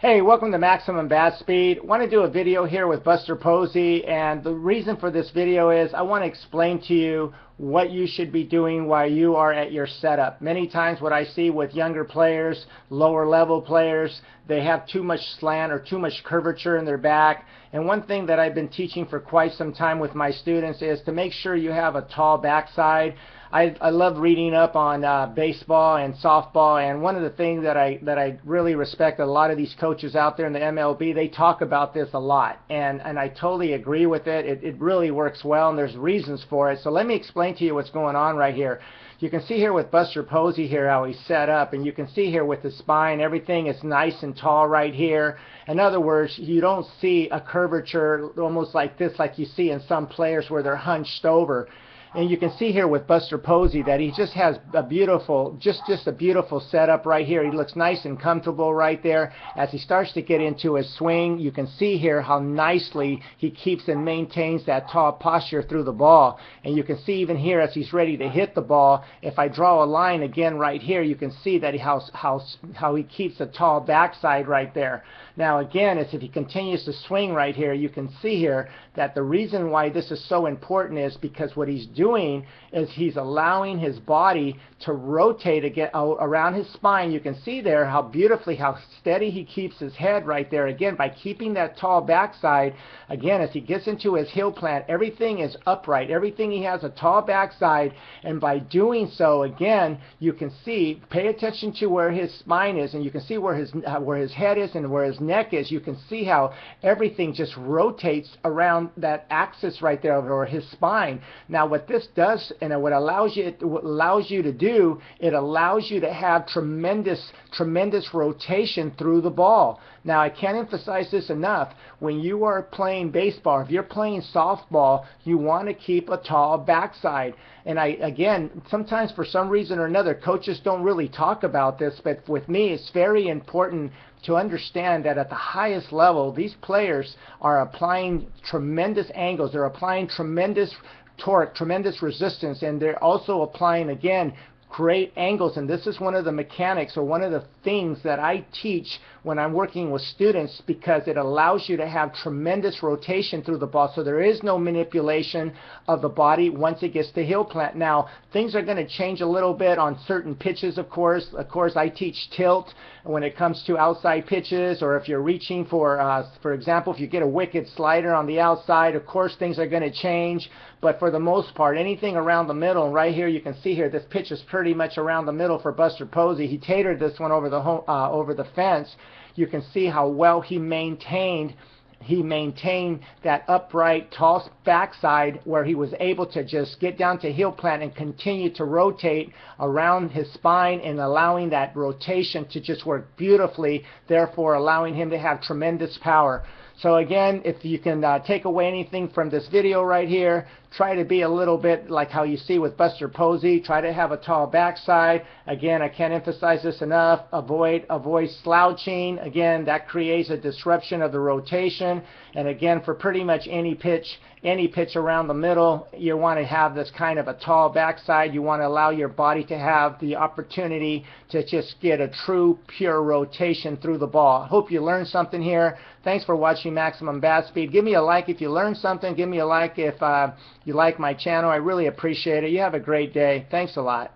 Hey, welcome to Maximum Bat Speed. I want to do a video here with Buster Posey, and the reason for this video is I want to explain to you what you should be doing while you are at your setup. Many times what I see with younger players, lower level players, they have too much slant or too much curvature in their back. And one thing that I've been teaching for quite some time with my students is to make sure you have a tall backside. I love reading up on baseball and softball, and one of the things that I really respect, a lot of these coaches out there in the MLB, they talk about this a lot, and I totally agree with it. It really works well, and there's reasons for it. So let me explain to you what's going on right here. You can see here with Buster Posey here how he's set up, and you can see here with the spine, everything is nice and tall right here. In other words, you don't see a curvature almost like this like you see in some players where they're hunched over. And you can see here with Buster Posey that he just has a beautiful, just a beautiful setup right here. He looks nice and comfortable right there. As he starts to get into his swing, you can see here how nicely he keeps and maintains that tall posture through the ball. And you can see even here as he's ready to hit the ball, if I draw a line again right here, you can see that how he keeps a tall backside right there. Now again, as if he continues to swing right here, you can see here that the reason why this is so important is because what he's doing is he's allowing his body to rotate again around his spine. You can see there how beautifully, how steady he keeps his head right there. Again, by keeping that tall backside, again, as he gets into his heel plant, everything is upright. Everything he has a tall backside, and by doing so, again, you can see, pay attention to where his spine is, and you can see where his head is and where his neck is. You can see how everything just rotates around that axis right there, or his spine. Now what this does, and what allows you to do, it allows you to have tremendous rotation through the ball. Now I can't emphasize this enough. When you are playing baseball, if you're playing softball, you want to keep a tall backside. And again, sometimes for some reason or another, coaches don't really talk about this, but with me it's very important to understand that at the highest level, these players are applying tremendous angles. They're applying tremendous torque, tremendous resistance, and they're also applying, again, great angles. And this is one of the mechanics, or one of the things that I teach when I'm working with students, because it allows you to have tremendous rotation through the ball. So there is no manipulation of the body once it gets to heel plant. Now things are going to change a little bit on certain pitches, of course. I teach tilt when it comes to outside pitches, or if you're reaching for example, if you get a wicked slider on the outside, of course things are going to change. But for the most part, anything around the middle, and right here you can see here, this pitch is pretty much around the middle for Buster Posey. He tatered this one over the fence. You can see how well he maintained that upright, tall backside, where he was able to just get down to heel plant and continue to rotate around his spine, and allowing that rotation to just work beautifully, therefore allowing him to have tremendous power. So again, if you can take away anything from this video right here, try to be a little bit like how you see with Buster Posey. Try to have a tall backside. Again, I can't emphasize this enough. Avoid slouching. Again, that creates a disruption of the rotation. And again, for pretty much any pitch around the middle, you want to have this kind of a tall backside. You want to allow your body to have the opportunity to just get a true, pure rotation through the ball. Hope you learned something here. Thanks for watching Maximum Bat Speed. Give me a like if you learned something. Give me a like if you like my channel. I really appreciate it. You have a great day. Thanks a lot.